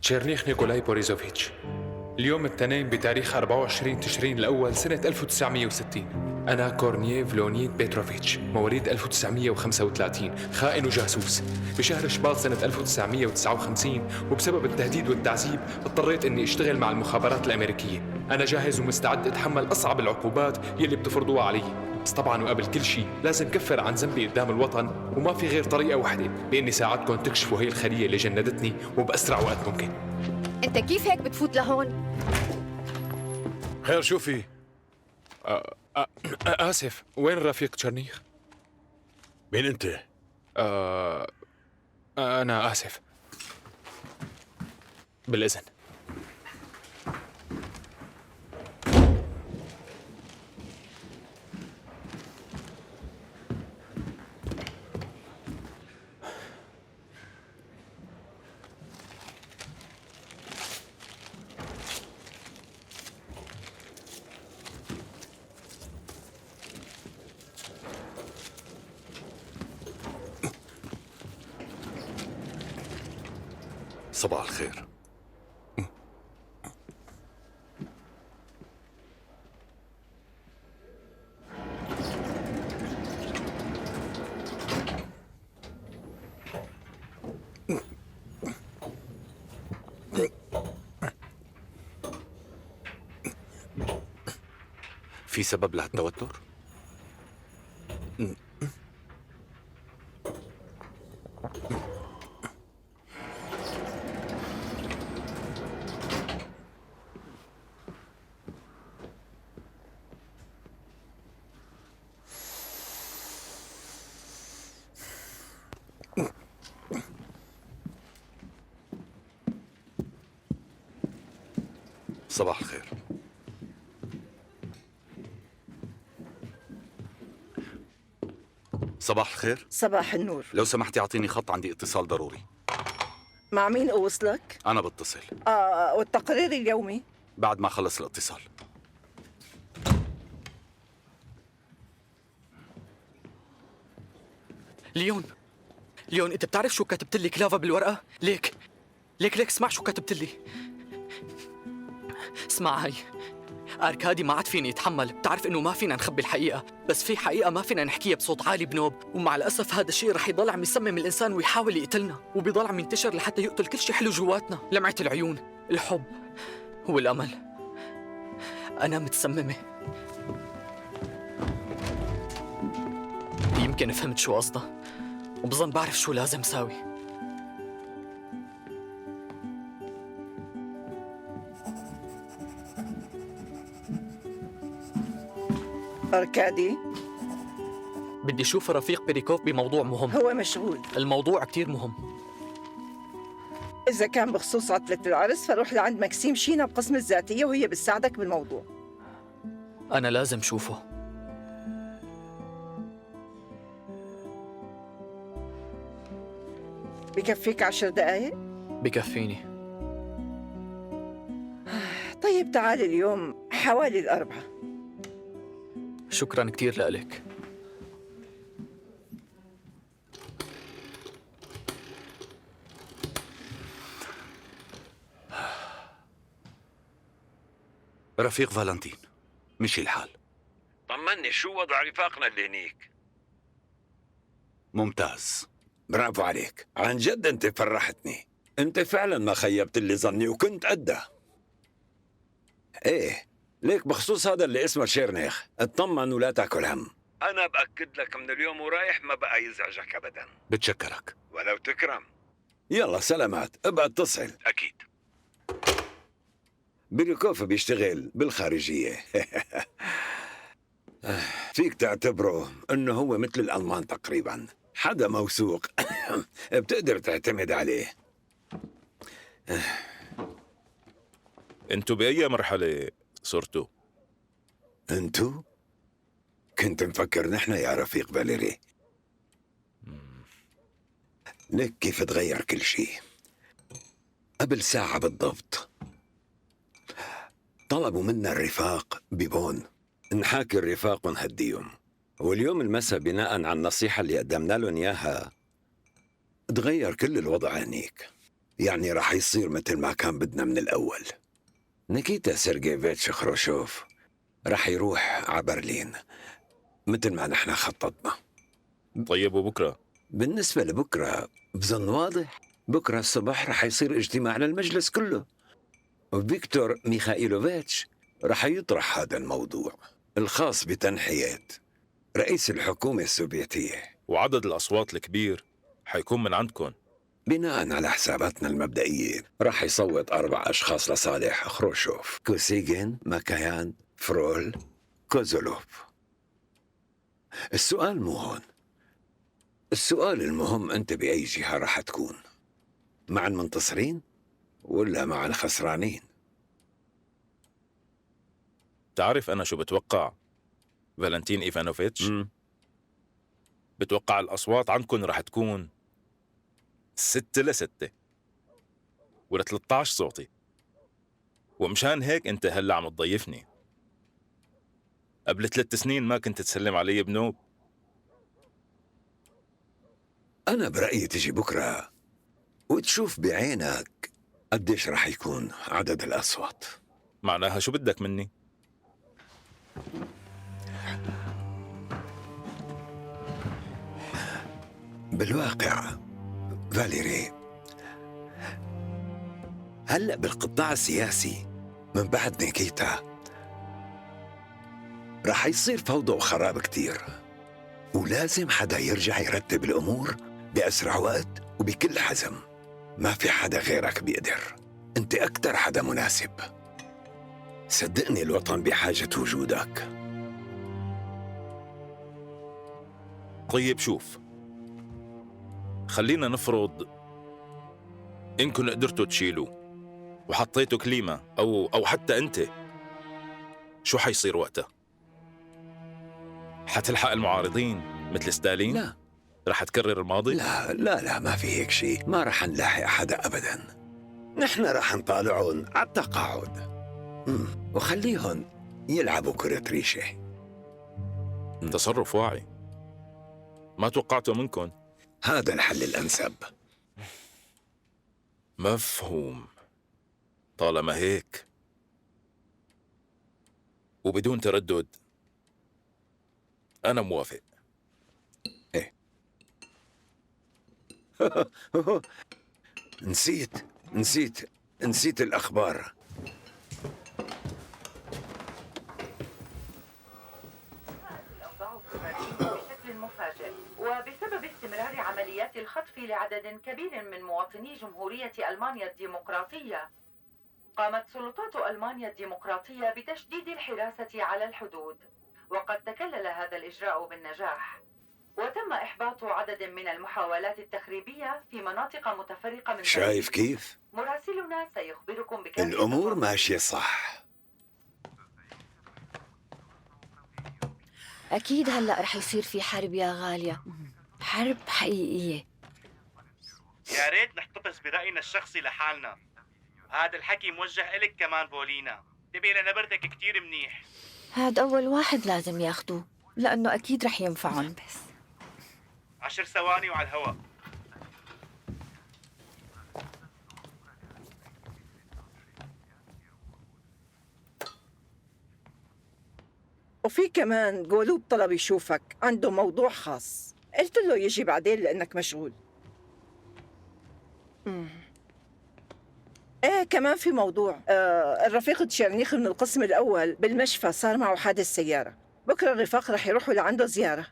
تشيرنيخ نيكولاي بوريزوفيتش. اليوم الاثنين بتاريخ 24 تشرين الأول سنة 1960. أنا كورنييف لونيد بيتروفيتش، مواليد 1935، خائن وجاسوس. بشهر شباط سنة 1959 وبسبب التهديد والتعذيب اضطريت إني أشتغل مع المخابرات الأمريكية. أنا جاهز ومستعد أتحمل أصعب العقوبات يلي بتفرضوها علي، بس طبعا وقبل كل شيء لازم كفر عن ذنبي قدام الوطن، وما في غير طريقة واحدة بإني ساعدكم تكشفوا هي الخلية اللي جندتني وبأسرع وقت ممكن. انت كيف هيك بتفوت لهون؟ خير شو في؟ آسف، وين الرفيق تشرنيخ؟ مين انت؟ أنا آسف. بالإذن. صباح الخير. في سبب لهالتوتر؟ صباح الخير. صباح الخير. صباح النور. لو سمحتي اعطيني خط، عندي اتصال ضروري. مع مين أوصلك؟ انا بتصل والتقرير اليومي؟ بعد ما خلص الاتصال. ليون، انت بتعرف شو كتبت لي كلافا بالورقه؟ ليك اسمع شو كتبت لي. اسمع هاي. أركادي ما عاد فيني يتحمل، بتعرف إنه ما فينا نخبي الحقيقة، بس في حقيقة ما فينا نحكيها بصوت عالي بنوب، ومع الأسف هذا الشيء رح يضل عم يسمم الإنسان ويحاول يقتلنا، وبيضل عم ينتشر لحتى يقتل كل شيء حلو جواتنا، لمعة العيون، الحب والأمل. أنا متسممة. يمكن فهمت شو قصدها، وبظن بعرف شو لازم ساوي. أركادي، بدي أشوف رفيق بيريكوف بموضوع مهم. هو مشغول. الموضوع كتير مهم. إذا كان بخصوص عطلة العرس فروح لعند مكسيم شينا بقسم الذاتية وهي بتساعدك بالموضوع. أنا لازم شوفه. بكفيك 10 دقايق؟ بكفيني. طيب تعال اليوم حوالي 4. شكراً كتير لك. رفيق فالنتين، مشي الحال؟ طمني، شو وضع رفاقنا اللي هنيك؟ ممتاز. برافو عليك، عن جد انت فرحتني. انت فعلا ما خيبت اللي ظني وكنت قده. ايه، ليك بخصوص هذا اللي اسمه شيرنيخ، اطمن ولا تاكل هم. انا باكد لك من اليوم ورايح ما بقى يزعجك ابدا. بتشكرك. ولو تكرم. يلا سلامات، ابقى اتصل. اكيد. بيريكوف بيشتغل بالخارجية. فيك تعتبره انه هو مثل الالمان تقريبا، حدا موثوق. بتقدر تعتمد عليه. انتوا بأي مرحلة صرتوا؟ انتو؟ كنت مفكر نحن يا رفيق فاليري. لك كيف تغير كل شيء. قبل ساعة بالضبط طلبوا منا الرفاق ببون، نحاكي الرفاق ونهديهم، واليوم المساء بناء على النصيحة اللي قدمنا لهم إياها تغير كل الوضع هنيك. يعني رح يصير مثل ما كان بدنا من الأول. نيكيتا سيرجيفيتش خروشوف رح يروح على برلين مثل ما نحن خططنا. طيب وبكرة؟ بالنسبة لبكرة بظن واضح، بكرة الصبح رح يصير اجتماع للمجلس كله، وفيكتور ميخائيلوفيتش رح يطرح هذا الموضوع الخاص بتنحية رئيس الحكومة السوفيتية. وعدد الأصوات الكبير حيكون من عندكم. بناء على حساباتنا المبدئية رح يصوت 4 أشخاص لصالح خروشوف: كوسيجين، ماكايان، فرول، كوزولوف. السؤال مو هون، السؤال المهم أنت بأي جهة رح تكون؟ مع المنتصرين ولا مع الخسرانين؟ تعرف أنا شو بتوقع فالنتين إيفانوفيتش؟ بتوقع الأصوات عندكم رح تكون 6-6 ولا 13 صوتي. ومشان هيك أنت هلأ عم تضيفني. قبل 3 سنين ما كنت تسلم علي بنوب. أنا برأيي تجي بكرة وتشوف بعينك قديش رح يكون عدد الأصوات. معناها شو بدك مني؟ بالواقع فاليري، هلأ بالقطاع السياسي من بعد نيكيتا رح يصير فوضى وخراب كتير، ولازم حدا يرجع يرتب الأمور بأسرع وقت وبكل حزم. ما في حدا غيرك بيقدر، أنت أكتر حدا مناسب. صدقني الوطن بحاجة وجودك. طيب شوف، خلينا نفرض إنكم قدرتوا تشيلوا وحطيتوا كليمة أو حتى أنت، شو حيصير وقتها؟ حتلحق المعارضين مثل ستالين؟ لا رح تكرر الماضي؟ لا لا لا، ما في هيك شيء. ما رح نلاحق حدا أبدا. نحن رح نطالعهم على التقاعد وخليهم يلعبوا كرة ريشة. تصرف واعي، ما توقعته منكم. هذا الحل الأنسب. مفهوم. طالما هيك وبدون تردد أنا موافق. إيه. نسيت الأخبار. بشكل مفاجئ وبسبب استمرار عمليات الخطف لعدد كبير من مواطني جمهورية ألمانيا الديمقراطية، قامت سلطات ألمانيا الديمقراطية بتشديد الحراسة على الحدود، وقد تكلل هذا الإجراء بالنجاح، وتم إحباط عدد من المحاولات التخريبية في مناطق متفرقة من شايف كيف؟ مراسلنا سيخبركم بكافة الأمور ماشية صح. أكيد هلأ رح يصير في حرب يا غالية، حرب حقيقية. يا ريت نحتفظ برأينا الشخصي لحالنا. هذا الحكي موجه إلك كمان بولينا، انتبهي لنبرتك كتير منيح. هاد أول واحد لازم ياخدوه لأنه أكيد رح ينفعهم. بس 10 ثواني وعلى الهواء. وفي كمان جولوب طلب يشوفك، عنده موضوع خاص. قلت له يجي بعدين لأنك مشغول. ايه كمان في موضوع، الرفيق تشيرنيخ من القسم الأول بالمشفى صار معه حادث سيارة. بكرة الرفاق رح يروحوا لعنده زيارة.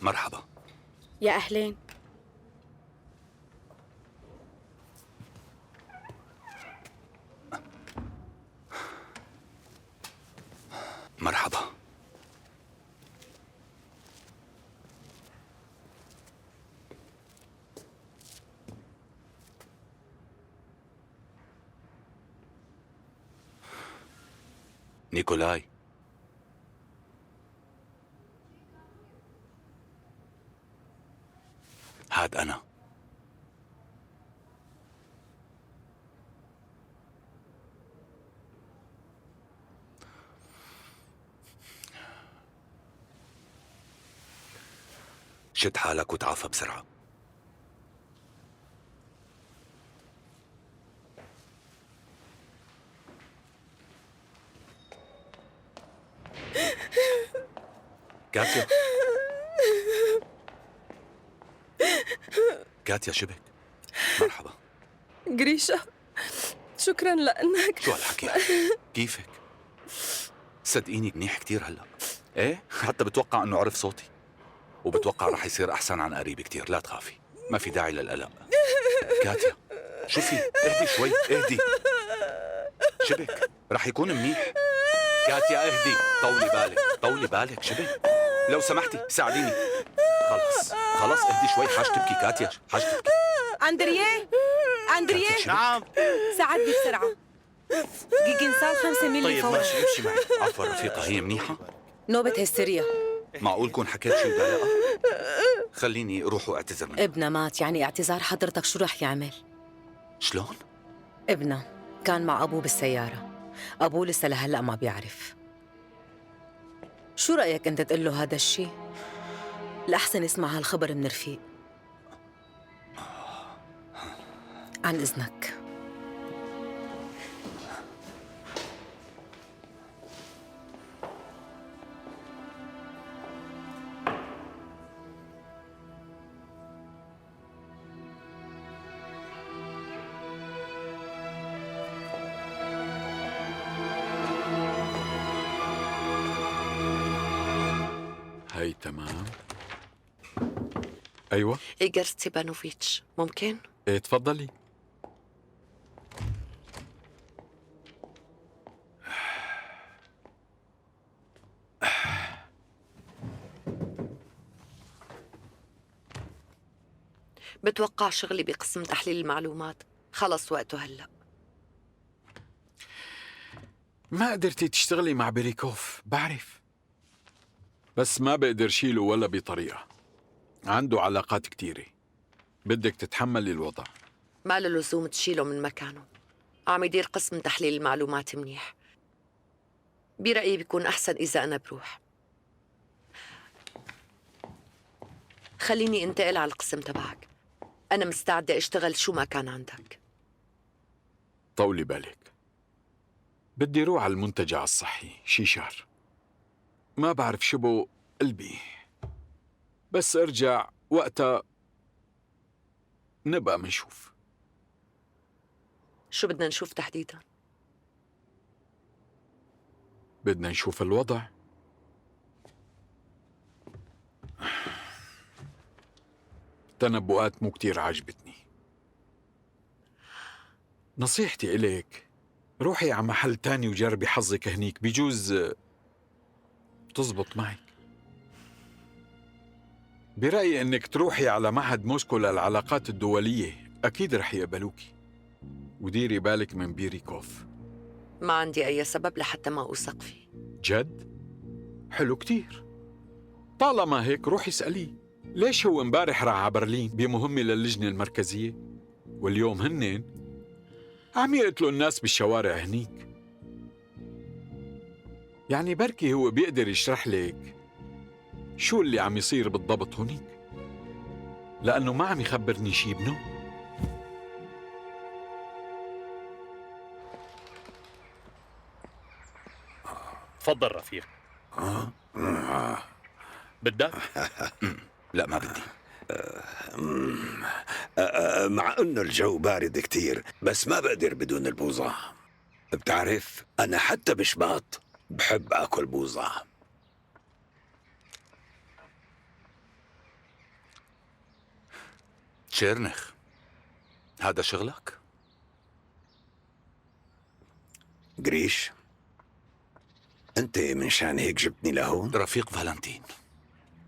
مرحبا. يا أهلين. مرحبا. نيكولاي، هاد أنا. شد حالك وتعافى بسرعة. كاتيا، كاتيا شبك؟ مرحبا. جريشا، شكرا لأنك. شو هالحكي؟ كيفك؟ صدقيني منيح كتير هلا. ايه حتى بتوقع انه عرف صوتي، وبتوقع رح يصير احسن عن قريب كتير. لا تخافي، ما في داعي للقلق. كاتيا شوفي، اهدي شوي، اهدي. شبك رح يكون منيح. كاتيا اهدي، طولي بالك، طولي بالك. شبك لو سمحتي ساعديني. خلص اهدي شوي. حاج تبكي كاتيا، حاج تبكي. أندريه، أندريه، نعم. ساعدني بسرعة. جيجنسال 5 ملي طيب فورا. ماشي، امشي معي. عفوا رفيقة، هي منيحة؟ نوبة هستيريا. معقول كون حكيت شي وضايقها؟ خليني اروح واعتذر منها. ابنها مات، يعني اعتذار حضرتك شو رح يعمل؟ شلون؟ ابنها كان مع أبوه بالسيارة، أبوه لسه لهلأ ما بيعرف. شو رأيك أنت تقول له هذا الشيء؟ الأحسن يسمع هالخبر من رفيق. عن إذنك. هاي تمام. أيوة. إيغور ستيبانوفيتش، ممكن؟ إيه تفضلي. بتوقع شغلي بقسم تحليل المعلومات خلص وقته هلأ. ما قدرتي تشتغلي مع بيريكوف، بعرف، بس ما بقدر شيله ولا بطريقة. عنده علاقات كتيرة، بدك تتحملي الوضع. ما له لزوم تشيله من مكانه، عم يدير قسم تحليل المعلومات منيح. برأيي بيكون أحسن إذا أنا بروح. خليني انتقل على القسم تبعك، أنا مستعدة أشتغل شو ما كان عندك. طولي بالك، بدي روح على المنتجع الصحي شي شهر، ما بعرف شو بو قلبي، بس ارجع وقتها نبقى منشوف. شو بدنا نشوف تحديداً؟ بدنا نشوف الوضع. تنبؤات مو كتير عجبتني. نصيحتي إليك روحي على محل تاني وجربي حظك هنيك، بيجوز تزبط معك. برأيي إنك تروحي على معهد موسكو للعلاقات الدولية، أكيد رح يقبلوكي. وديري بالك من بيريكوف. ما عندي أي سبب لحتى ما أوثق فيه. جد؟ حلو كتير. طالما هيك روحي اسأليه ليش هو امبارح راح على برلين بمهمة للجنة المركزية، واليوم هنن عم يقتلوا الناس بالشوارع هنيك. يعني بركي هو بيقدر يشرح لك شو اللي عم يصير بالضبط هنيك، لأنه ما عم يخبرني شي ابنه. تفضل رفيق. بدك؟ لا ما بدي. مع انه الجو بارد كتير، بس ما بقدر بدون البوظة. بتعرف انا حتى بشباط بحب اكل بوظة. تشيرنخ، هذا شغلك؟ جريش، انت من شان هيك جبتني لهون؟ رفيق فالنتين.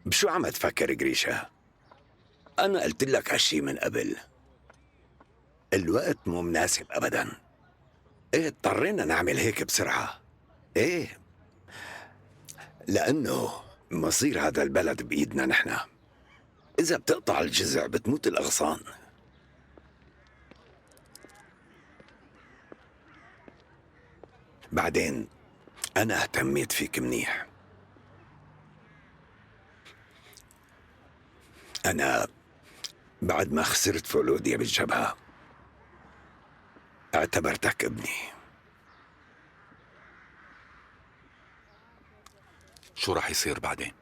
بشو عم تفكر جريشة؟ انا قلت لك هالشي من قبل. الوقت مو مناسب ابدا. ايه اضطرينا نعمل هيك بسرعة. ايه لانه مصير هذا البلد بايدنا نحن. إذا بتقطع الجذع بتموت الأغصان. بعدين أنا اهتميت فيك منيح. أنا بعد ما خسرت فولوديا بالجبهة اعتبرتك ابني. شو رح يصير بعدين؟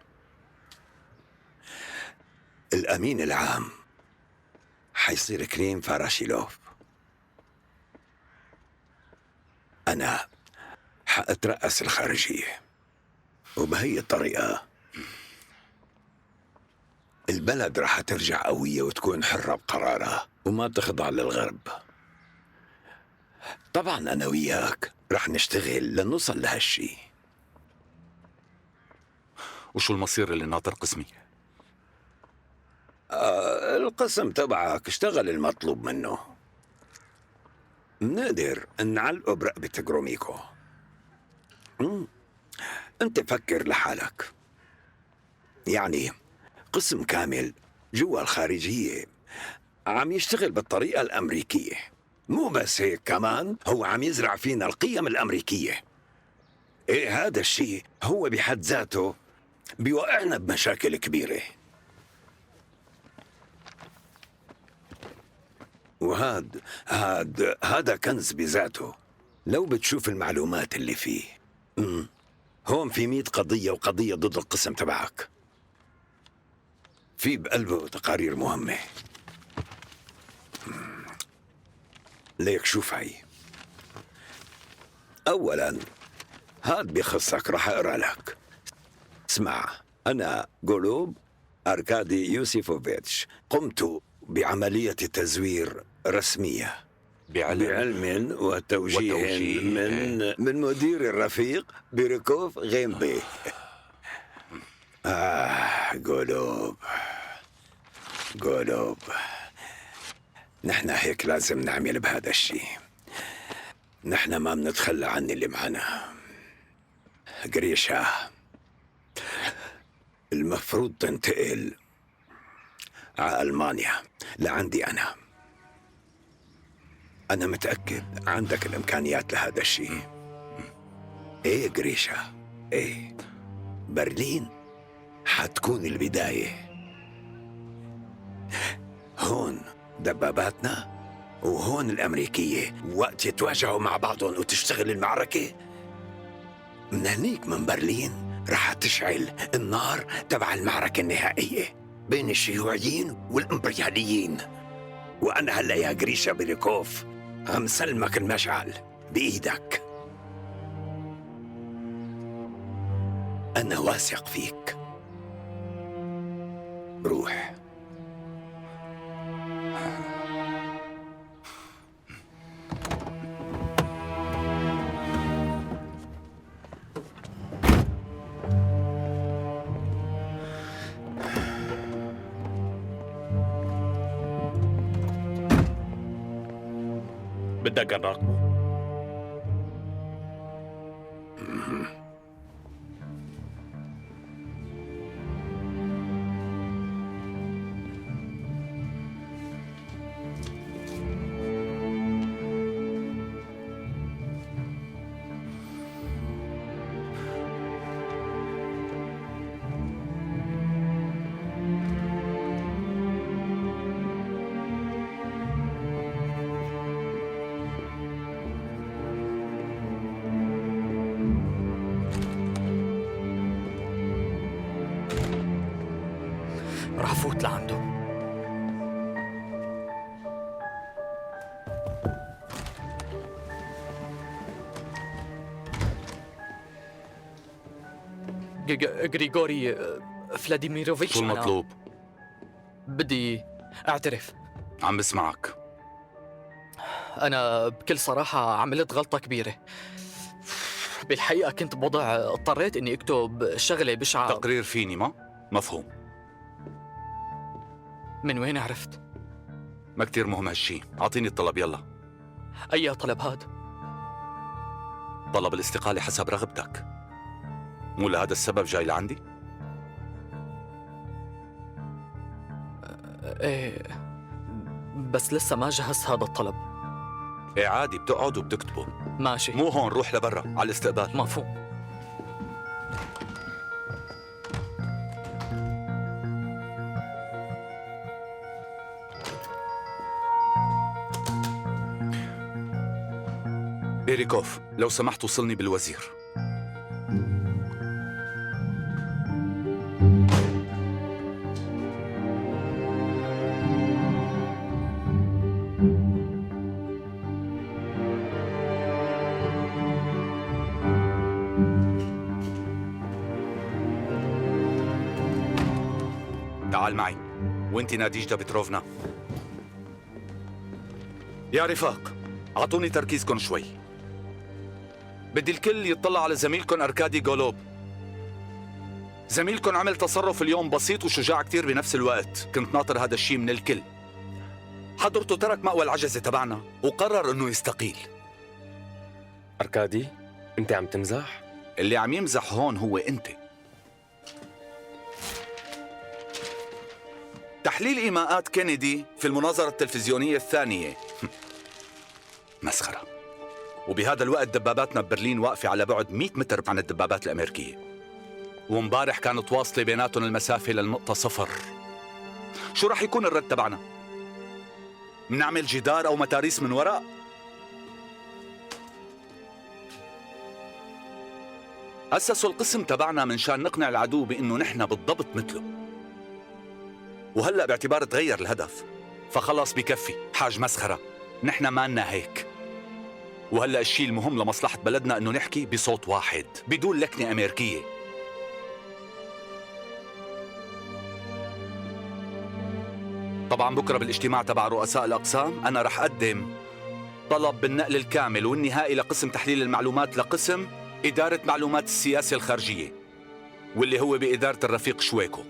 الأمين العام حيصير كريم فاراشيلوف. أنا حأترأس الخارجية، وبهي الطريقة البلد رح ترجع قوية وتكون حرة بقرارها وما تخضع للغرب. طبعا أنا وياك رح نشتغل لنوصل لهالشي. وشو المصير اللي ناطر قسمي؟ القسم تبعك اشتغل المطلوب منه. منقدر نعلقه برقبة جروميكو. انت فكر لحالك، يعني قسم كامل جوا الخارجية عم يشتغل بالطريقة الأمريكية. مو بس هيك، كمان هو عم يزرع فينا القيم الأمريكية. ايه، هذا الشيء هو بحد ذاته بيوقعنا بمشاكل كبيرة. هذا كنز بذاته لو بتشوف المعلومات اللي فيه. هون في 100 قضية، وقضية ضد القسم تبعك. في بقلبه تقارير مهمة. ليك شوف هاي. أولاً هاد بخصك، رح أقرأ لك. اسمع، أنا غولوب أركادي يوسيفوفيتش، قمت بعملية تزوير رسمية بعلم وتوجيه من مدير الرفيق بيركوف غيمبي. غولوب، نحن هيك لازم نعمل بهذا الشيء. نحن ما بنتخلى عن اللي معنا. قريشة، المفروض تنتقل على ألمانيا لعندي أنا متأكد عندك الإمكانيات لهذا الشيء. إيه قريشة، إيه، برلين حتكون البداية. هون دباباتنا وهون الأمريكية، وقت يتواجهوا مع بعضهم وتشتغل المعركة، من هنيك من برلين رح تشعل النار تبع المعركة النهائية بين الشيوعيين والإمبرياليين. وأنا هلأ يا قريشة بيريكوف عم سلمك المشعل بإيدك. أنا واثق فيك. روح. بدك نراقبه. رح أفوت لعنده. غريغوري فلاديميروفيتش، شو المطلوب؟ بدي أعترف. عم بسمعك. أنا بكل صراحة عملت غلطة كبيرة. بالحقيقة كنت بوضع اضطريت إني أكتب شغلة بشعة. تقرير فيني ما؟ مفهوم. من وين عرفت؟ ما كتير مهم هالشي، أعطيني الطلب يلا. أي طلب هاد؟ طلب الاستقالة حسب رغبتك. مو لهذا السبب جاي لعندي؟ ايه بس لسه ما جهزت هذا الطلب. ايه عادي، بتقعد وبتكتبه. ماشي. مو هون، روح لبرا على الاستقبال. مفهوم. بيريكوف، لو سمحت وصلني بالوزير. تعال معي. وانت ناديجدا بتروفنا. يا رفاق، اعطوني تركيزكم شوي. بدي الكل يطلع على زميلكم أركادي غولوب. زميلكم عمل تصرف اليوم بسيط وشجاع كتير بنفس الوقت. كنت ناطر هذا الشيء من الكل. حضرته ترك مأوى العجزة تبعنا وقرر انه يستقيل. أركادي، انت عم تمزح؟ اللي عم يمزح هون هو انت. تحليل إيماءات كينيدي في المناظرة التلفزيونية الثانية مسخرة. وبهذا الوقت دباباتنا ببرلين واقفة على بعد 100 متر عن الدبابات الأمريكية. ومبارح كانت واصلة بيناتهم المسافة للنقطة 0. شو رح يكون الرد تبعنا؟ منعمل جدار أو متاريس من وراء؟ أسسوا القسم تبعنا من شان نقنع العدو بأنه نحن بالضبط مثله. وهلأ باعتبار تغير الهدف فخلص بكفي. حاج مسخرة، نحن مالنا هيك. وهلأ الشيء المهم لمصلحة بلدنا انه نحكي بصوت واحد بدون لكنة أمريكية. طبعا بكرة بالاجتماع تبع رؤساء الأقسام أنا رح أقدم طلب بالنقل الكامل والنهائي لقسم تحليل المعلومات لقسم إدارة معلومات السياسة الخارجية، واللي هو بإدارة الرفيق شويكو.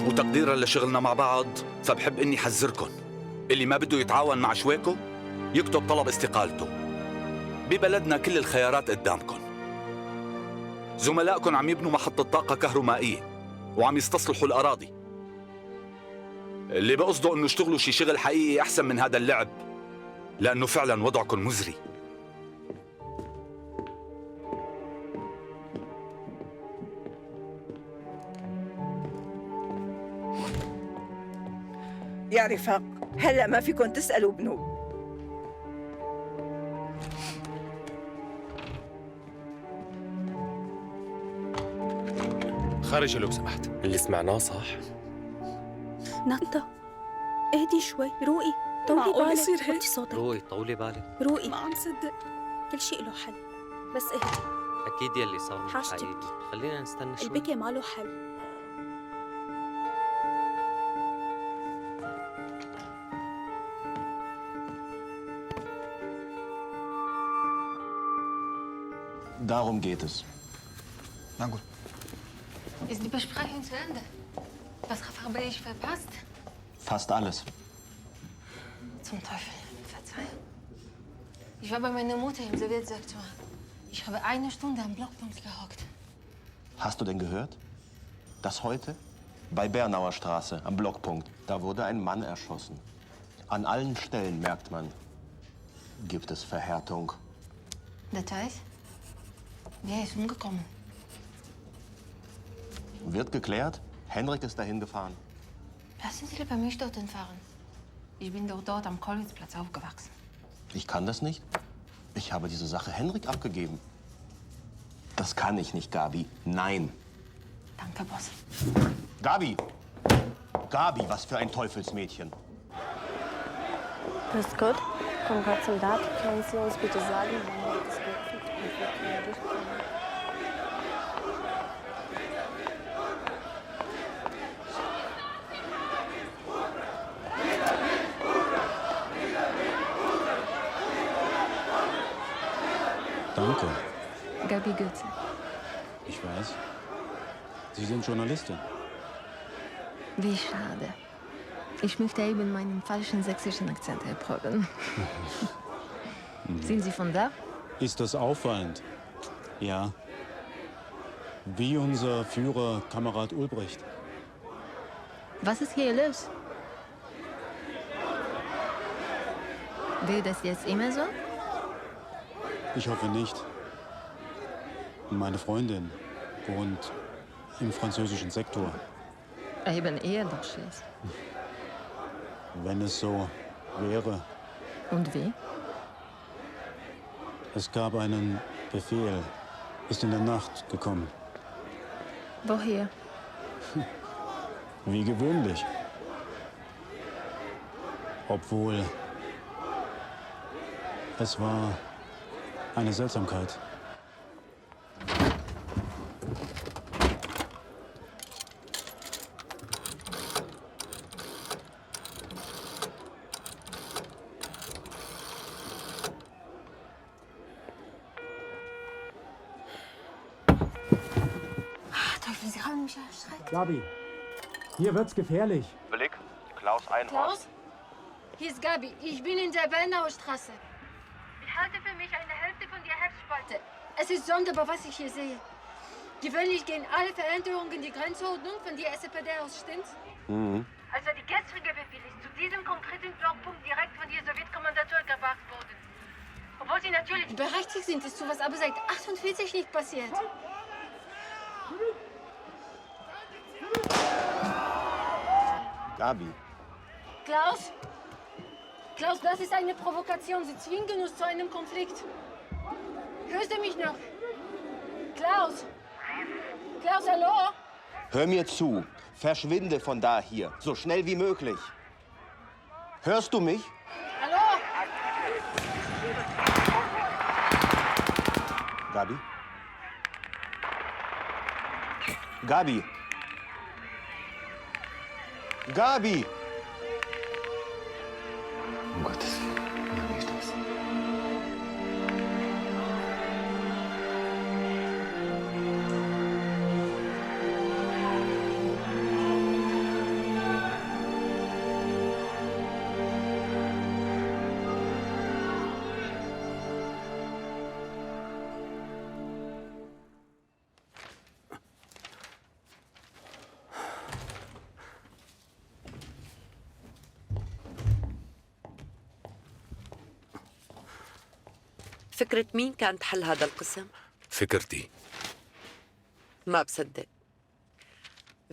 وتقديرا لشغلنا مع بعض فبحب اني حذركن، اللي ما بده يتعاون مع شويكو يكتب طلب استقالته. ببلدنا كل الخيارات قدامكن. زملائكم عم يبنوا محطة طاقة كهرومائية وعم يستصلحوا الأراضي. اللي بقصده انه اشتغلوا شي شغل حقيقي احسن من هذا اللعب، لانه فعلا وضعكم مزري. يا رفاق، هلأ ما فيكن تسألوا بنوب. خارج لو سمحت. اللي سمعناه صح؟ نطة، اهدي شوي، روقي، طولي بالك. يصير هيك؟ وطي صوتك. روقي، طولي بالك. روقي، ما عم صدق. كل شيء له حل، بس اهدي. أكيد يلي صار مش حاجتك. حقيقي. خلينا نستنى شوي. البكي ما له حل. Darum geht es. Na gut. Ist die Besprechung zu Ende? Was habe ich verpasst? Fast alles. Zum Teufel, Verzeihung. Ich war bei meiner Mutter im Sowjetsektor. Ich habe 1 Stunde am Blockpunkt gehockt. Hast du denn gehört? Dass heute bei Bernauer Straße am Blockpunkt, da wurde ein Mann erschossen. An allen Stellen merkt man, gibt es Verhärtung. Details? Wer ist umgekommen? Wird geklärt. Henrik ist dahin gefahren. Lassen Sie lieber mich dorthin fahren. Ich bin doch dort am Kolwitzplatz aufgewachsen. Ich kann das nicht. Ich habe diese Sache Henrik abgegeben. Das kann ich nicht, Gabi. Nein. Danke, Boss. Gabi! Gabi, was für ein Teufelsmädchen. Grüß Gott. Komm gerade zum Dart. Können Sie uns bitte sagen, wann wir das gekriegt und wir können durchkommen? Danke. Gabi Götze. Ich weiß. Sie sind Journalistin. Wie schade. Ich möchte eben meinen falschen sächsischen Akzent erproben. Sind Sie von da? ist das auffallend. Ja. Wie unser Führer, Kamerad Ulbricht. Was ist hier los? Will das jetzt immer so? Ich hoffe nicht. Meine Freundin wohnt im französischen Sektor. Eben eher doch schlecht. Wenn es so wäre. Und wie? Es gab einen Befehl. Ist in der Nacht gekommen. Woher? Wie gewöhnlich. Obwohl es war eine Seltsamkeit. Teufel, Sie haben mich erschreckt. Gabi, hier wird's gefährlich. Blick, Klaus Einhorst. Klaus? Hier ist Gabi. Ich bin in der Bernauer Straße. Ich halte für mich eine Hälfte von der Herzspalte. Es ist sonderbar, was ich hier sehe. Gewöhnlich gehen alle Veränderungen in die Grenzordnung von der SPD aus, stimmt's? Mhm. Also die gestrige Befehl ist zu diesem konkreten Blockpunkt direkt von der Sowjetkommandatur gebracht worden. Obwohl sie natürlich berechtigt sind, ist sowas aber seit 48 nicht passiert. Gabi. Klaus? Klaus, das ist eine Provokation. Sie zwingen uns zu einem Konflikt. Hörst du mich noch? Klaus? Klaus, hallo? Hör mir zu. Verschwinde von da hier. So schnell wie möglich. Hörst du mich? Hallo? Gabi? Gabi? Gabi! Um Gottes Willen, ja, wie ist das? فكرة مين كانت حل هذا القسم؟ فكرتي. ما بصدق.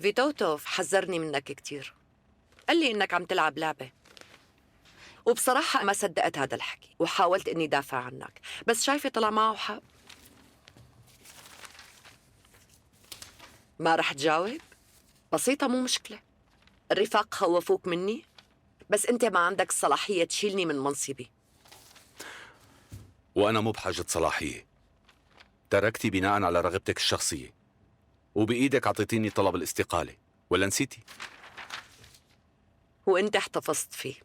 فيتوتوف حذرني منك كتير. قال لي إنك عم تلعب لعبة. وبصراحة ما صدقت هذا الحكي وحاولت إني دافع عنك، بس شايفة طلع معه حق. ما رح تجاوب؟ بسيطة، مو مشكلة. الرفاق خوفوك مني، بس أنت ما عندك الصلاحية تشيلني من منصبي. وأنا مو بحاجة صلاحية. تركتي بناء على رغبتك الشخصية، وبإيدك أعطيتيني طلب الاستقالة، ولا نسيتي؟ وأنت احتفظت فيه.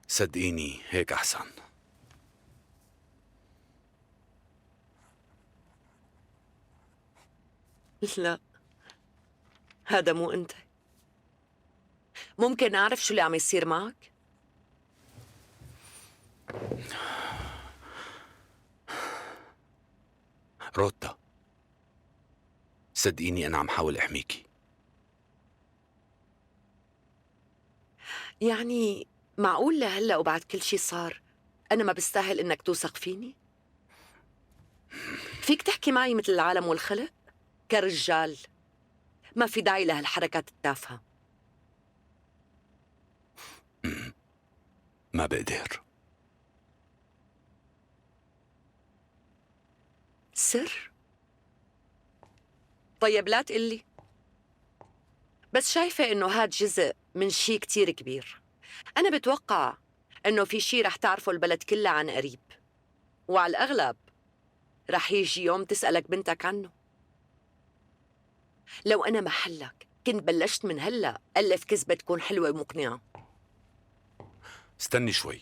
صدقيني هيك أحسن. لا، هذا مو أنت. ممكن أعرف شو اللي عم يصير معك؟ روتا، صدقيني أنا عم حاول أحميكي. يعني معقول لهلأ وبعد كل شي صار أنا ما بستاهل إنك توثق فيني؟ فيك تحكي معي مثل العالم والخلق؟ كرجال. ما في داعي لهالحركات التافهة. ما بقدر. سر؟ طيب لا تقلي. بس شايفة إنه هاد جزء من شي كتير كبير. أنا بتوقع إنه في شي رح تعرفه البلد كلها عن قريب، وعلى الأغلب رح يجي يوم تسألك بنتك عنه. لو أنا محلك كنت بلشت من هلأ ألف كذبة تكون حلوة ومقنعة. استني شوي.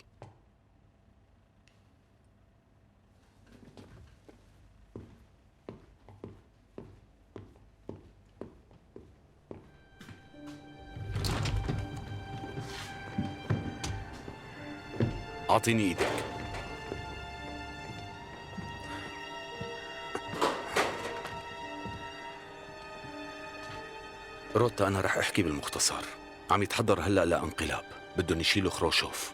أعطيني إيدك. روتا أنا رح أحكي بالمختصر. عم يتحضر هلأ لانقلاب، بدهم يشيلوا خروشوف.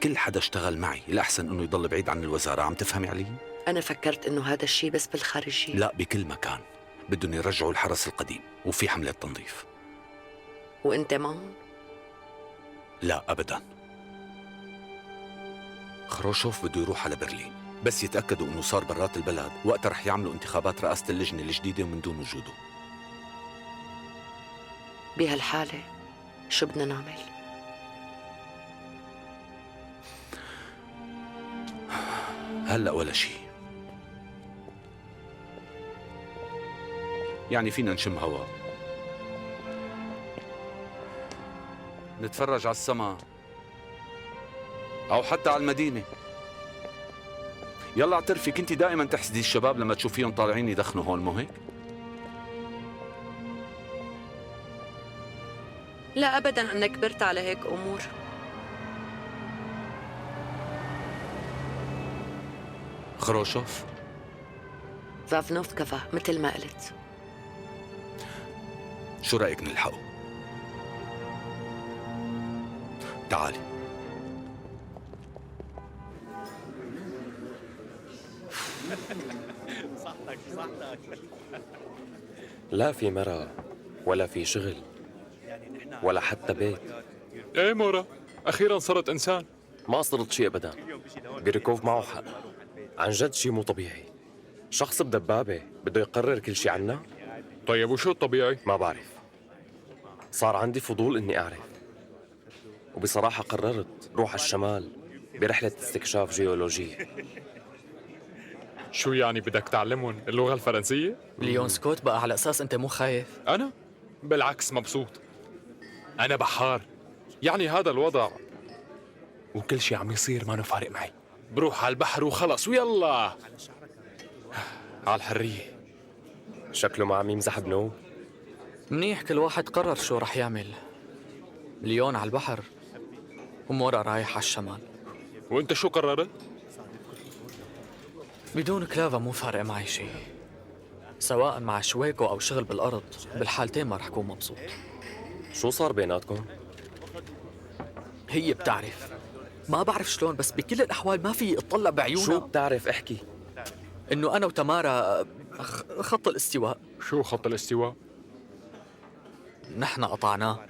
كل حدا اشتغل معي الأحسن إنه يضل بعيد عن الوزارة. عم تفهمي علي؟ أنا فكرت إنه هذا الشيء بس بالخارجية. لا، بكل مكان. بدهم يرجعوا الحرس القديم وفي حملة تنظيف. وأنت معهم؟ لا أبداً. خروشوف بده يروح على برلين، بس يتأكدوا إنه صار برات البلد، وقتها رح يعملوا انتخابات رئاسة اللجنة الجديدة من دون وجوده. بهالحالة شو بدنا نعمل؟ هلأ ولا شيء. يعني فينا نشم هوا، نتفرج على السما، أو حتى على المدينة. يلا اعترفي، كنتي دائما تحسدي الشباب لما تشوفيهم طالعين يدخنوا هون، مو هيك؟ لا أبداً، أنا كبرت على هيك أمور. خروشوف؟ فافنوفكافا مثل ما قلت. شو رأيك نلحقه؟ تعالي. لا في مرة ولا في شغل ولا حتى بيت. ايه مورا، اخيرا صرت انسان. ما صرت شيء ابدا. بيركوف معه حق، عن جد شيء مو طبيعي. شخص بدبابة بده يقرر كل شيء عنا. طيب وشو الطبيعي؟ ما بعرف، صار عندي فضول اني اعرف، وبصراحة قررت روح على الشمال برحلة استكشاف جيولوجية. شو يعني بدك تعلمهم اللغة الفرنسية؟ ليون سكوت بقى على أساس أنت مو خايف؟ أنا؟ بالعكس مبسوط. أنا بحار، يعني هذا الوضع وكل شيء عم يصير ما فارق معي. بروح على البحر وخلص ويلا على الحرية. شكله ما عم يمزح بنوب. منيح، كل واحد قرر شو رح يعمل. ليون على البحر ومورا رايح على الشمال. وانت شو قررت؟ بدون كلافا مو فارق معي شيء، سواء مع شويكو أو شغل بالأرض، بالحالتين ما رح كون مبسوط. شو صار بيناتكم؟ هي بتعرف، ما بعرف شلون، بس بكل الأحوال ما في اطلع بعيونها. شو بتعرف؟ احكي. إنه أنا وتمارا خط الاستواء. شو خط الاستواء؟ نحن قطعناه.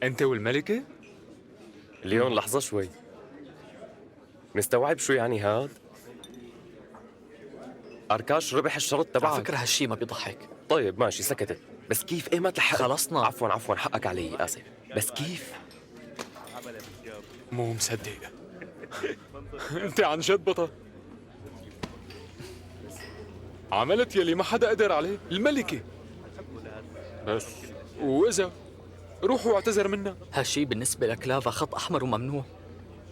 أنت والملكة؟ ليون لحظة شوي، مستوعب شو يعني هاد؟ أركاش ربح الشرط تبعك. على فكرة هالشي ما بيضحك. طيب ماشي سكتت، بس كيف إيه ما تلحق؟ خلصنا. عفوا حقك علي، آسف، بس كيف؟ مو مصدق. أنت عن جد بطل. عملت يلي ما حدا قدر عليه، الملكة. بس وإذا روحوا واعتذر منها. هالشي بالنسبة لكلافا خط أحمر وممنوع.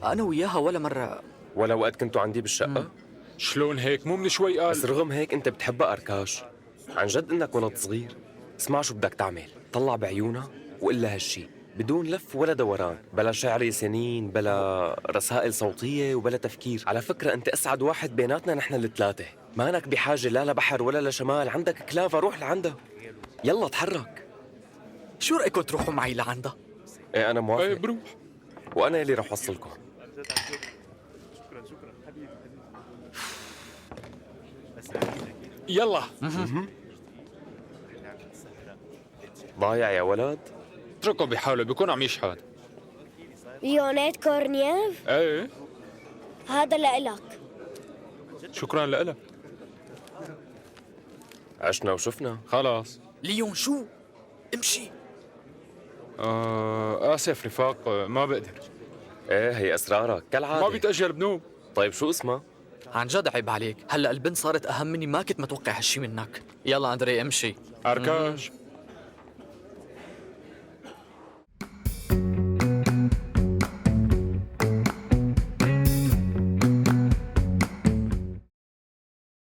أنا وياها ولا مرة. ولا وقت كنتوا عندي بالشقة؟ شلون هيك؟ مو من شوي قال. بس رغم هيك أنت بتحبها أركاش. عن جد إنك ولد صغير. اسمع شو بدك تعمل، طلع بعيونها وقل لها هالشي بدون لف ولا دوران، بلا شعر سنين، بلا رسائل صوتية، وبلا تفكير. على فكرة أنت أسعد واحد بيناتنا نحن الثلاثة، مانك بحاجة لا لبحر ولا لشمال، عندك كلافا روح لعندها. يلا تحرك. شو رأيكم تروحوا معي لعندها؟ ايه أنا موافق. ايه بروح. وأنا يلي رح وصلكم. يلا. ضايع يا ولد. اتركه بحاله، بيكون عم يشحد. ليونيت كورنييف، ايه هذا لإلك. شكرا لك. عشنا وشفنا. خلاص. ليون شو؟ امشي. آسف رفاق، ما بقدر. ايه هي أسرارك كالعادة. ما بيتأجل بنوب. طيب شو اسمها؟ عن جد عيب عليك، هلا البنت صارت أهم مني، ما كنت متوقع هالشي منك. يلا أندري امشي. أركاش